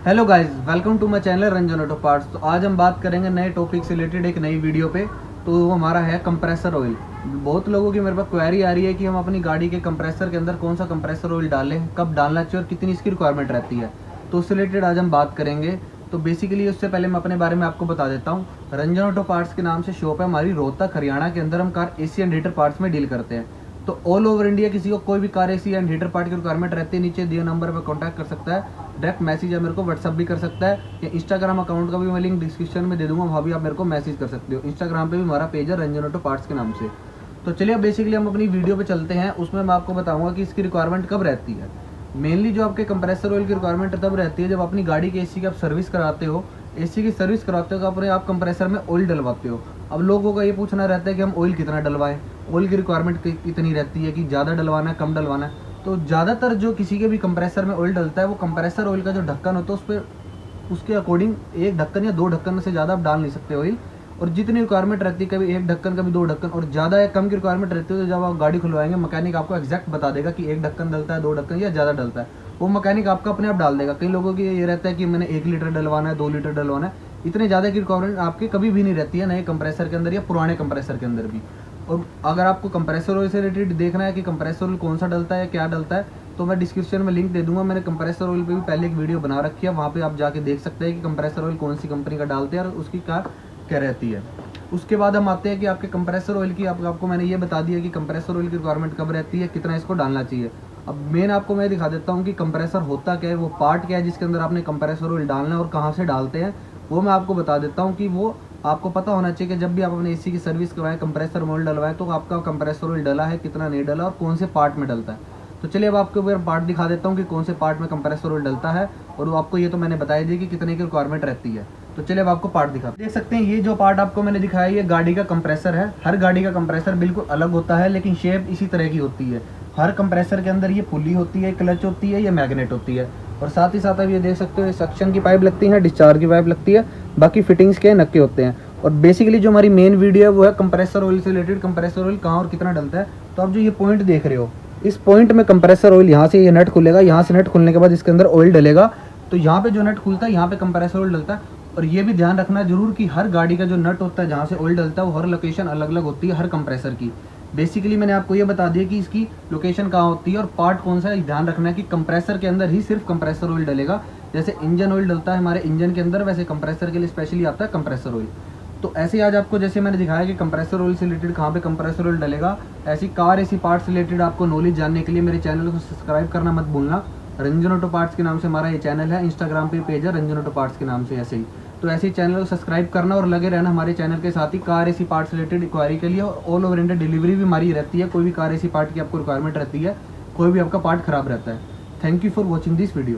Hello guys, welcome to my channel Ranjan auto parts. तो आज हम बात करेंगे नए टॉपिक से रिलेटेड एक नई वीडियो पे। तो वो हमारा है कंप्रेसर ऑयल। बहुत लोगों की मेरे पास क्वेरी आ रही है कि हम अपनी गाड़ी के कंप्रेसर के अंदर कौन सा कंप्रेसर ऑयल डालें, कब डालना चाहिए और कितनी इसकी रिक्वायरमेंट रहती है। तो उससे रिलेटेड आज हम बात करेंगे। तो बेसिकली उससे पहले मैं अपने बारे में आपको बता देता हूँ। रंजन ऑटो पार्ट्स के नाम से शॉप है हमारी, रोहतक हरियाणा के अंदर। हम car AC and heater parts में डील करते हैं। तो ऑल ओवर इंडिया किसी को कोई भी car AC and heater part की रिक्वायरमेंट रहती है, नीचे दिए नंबर पर कॉन्टैक्ट कर सकता है। डायरेक्ट मैसेज है मेरे को व्हाट्सअप भी कर सकता है, या इंस्टाग्राम अकाउंट का भी मैं लिंक डिस्क्रिप्शन में दे दूंगा, वहाँ भी आप मेरे को मैसेज कर सकते हो। इंस्टाग्राम पे भी हमारा पेज है रंजन ऑटो पार्ट्स के नाम से। तो चलिए अब बेसिकली हम अपनी वीडियो पे चलते हैं। उसमें मैं आपको बताऊंगा कि इसकी रिक्वायरमेंट कब रहती है। मेनली जो आपके कंप्रेसर ऑयल की रिक्वायरमेंट तब रहती है जब अपनी गाड़ी के एसी की आप सर्विस कराते हो। एसी की सर्विस कराते हो तो अपने आप कंप्रेसर में ऑयल डलवाते हो। अब लोगों का ये पूछना रहता है कि हम ऑयल कितना डलवाएं, ऑयल की रिक्वायरमेंट कितनी रहती है, कि ज़्यादा डलवाना है कम डलवाना है। तो ज़्यादातर जो किसी के भी कंप्रेसर में ऑयल डलता है वो कंप्रेसर ऑयल का जो ढक्कन होता है उस पर उसके अकॉर्डिंग एक ढक्कन या दो ढक्कन से ज़्यादा आप डाल नहीं सकते ऑयल। और जितनी रिक्वायरमेंट रहती है, कभी एक ढक्कन कभी दो ढक्कन, और ज़्यादा या कम की रिक्वायरमेंट रहती है तो जब आप गाड़ी खुलवाएंगे मैकेनिक आपको एक्जैक्ट बता देगा कि एक ढक्कन डलता है, दो ढक्कन या ज़्यादा डलता है। वो मैकेनिक आपका अपने आप डाल देगा। कई लोगों की ये रहता है कि मैंने 1 लीटर डलवाना है, 2 लीटर डलवाना है। इतने ज़्यादा की रिक्वायरमेंट आपकी कभी भी नहीं रहती है नए कंप्रेसर के अंदर या पुराने कंप्रेसर के अंदर भी। और अगर आपको कंप्रेसर ऑयल से रिलेटेड देखना है कि कंप्रेसर ऑयल कौन सा डलता है, क्या डलता है, तो मैं डिस्क्रिप्शन में लिंक दे दूंगा। मैंने कंप्रेसर ऑयल पे भी पहले एक वीडियो बना रखी है, वहाँ पे आप जाके देख सकते हैं कि कंप्रेसर ऑयल कौन सी कंपनी का डालते हैं और उसकी क्या रहती है। उसके बाद हम आते हैं कि आपके कंप्रेसर ऑयल की आपको मैंने ये बता दिया कि कंप्रेसर ऑयल की रिक्वायरमेंट कब रहती है, कितना इसको डालना चाहिए। अब मेन आपको मैं दिखा देता हूँ कि कंप्रेसर होता क्या है, वो पार्ट क्या है जिसके अंदर आपने कंप्रेसर ऑयल डालना है और कहाँ से डालते हैं वो मैं आपको बता देता हूँ। कि वो आपको पता होना चाहिए कि जब भी आप अपने एसी की सर्विस करवाएं, कंप्रेसर ऑयल डलवाएं, तो आपका कंप्रेसर ऑयल डला है, कितना नहीं डला और कौन से पार्ट में डलता है। तो चलिए अब आपको ऊपर पार्ट दिखा देता हूँ कि कौन से पार्ट में कंप्रेसर ऑयल डलता है। और वो आपको ये तो मैंने बताया दी कि कितने की रिक्वायरमेंट रहती है। तो चलिए अब आपको पार्ट दिखा देख सकते हैं। ये जो पार्ट आपको मैंने दिखाया ये गाड़ी का कंप्रेसर है। हर गाड़ी का कंप्रेसर बिल्कुल अलग होता है, लेकिन शेप इसी तरह की होती है। हर कंप्रेसर के अंदर ये पुली होती है, क्लच होती है, ये मैग्नेट होती है। और साथ ही साथ अब ये देख सकते हो सक्शन की पाइप लगती है, डिस्चार्ज की पाइप लगती है, बाकी फिटिंग्स के नक्के होते हैं। और बेसिकली जो हमारी मेन वीडियो है वो है कंप्रेसर ऑयल से रिलेटेड, कंप्रेसर ऑयल कहाँ और कितना डलता है। तो आप जो ये पॉइंट देख रहे हो, इस पॉइंट में कंप्रेसर ऑयल, यहाँ से ये नट खुलेगा, यहाँ से नट खुलने के बाद इसके अंदर ऑयल डलेगा। तो यहाँ पे जो नट खुलता है यहाँ पे कंप्रेसर ऑयल डलता है। और ये भी ध्यान रखना जरूर कि हर गाड़ी का जो नट होता है जहाँ से ऑयल डलता है वो हर लोकेशन अलग अलग होती है हर कंप्रेसर की। बेसिकली मैंने आपको ये बता दिया कि इसकी लोकेशन कहाँ होती है और पार्ट कौन सा है। ध्यान रखना है कि कंप्रेसर के अंदर ही सिर्फ कंप्रेसर ऑयल डलेगा। जैसे इंजन ऑयल डलता है हमारे इंजन के अंदर, वैसे कंप्रेसर के लिए स्पेशली आता है कंप्रेसर ऑयल। तो ऐसे आज आपको जैसे मैंने दिखाया कि कंप्रेसर ऑयल से रिलेटेड कहाँ पे कंप्रेसर ऑयल डलेगा, ऐसी कार ऐसी पार्ट्स रिलेटेड आपको नॉलेज जानने के लिए मेरे चैनल को सब्सक्राइब करना मत भूलना। रंजन ऑटो पार्ट्स के नाम से हमारा ये चैनल है, इंस्टाग्राम पे पेज है रंजन ऑटो पार्ट्स के नाम से ऐसे ही। तो ऐसे ही चैनल को सब्सक्राइब करना और लगे रहना हमारे चैनल के साथ ही कार ऐसी पार्ट्स रिलेटेड इंक्वायरी के लिए। और ऑल ओवर इंडिया डिलीवरी भी हमारी रहती है। कोई भी कार ऐसी पार्ट की आपको रिक्वायरमेंट रहती है, कोई भी आपका पार्ट खराब रहता है। Thank you for watching this video.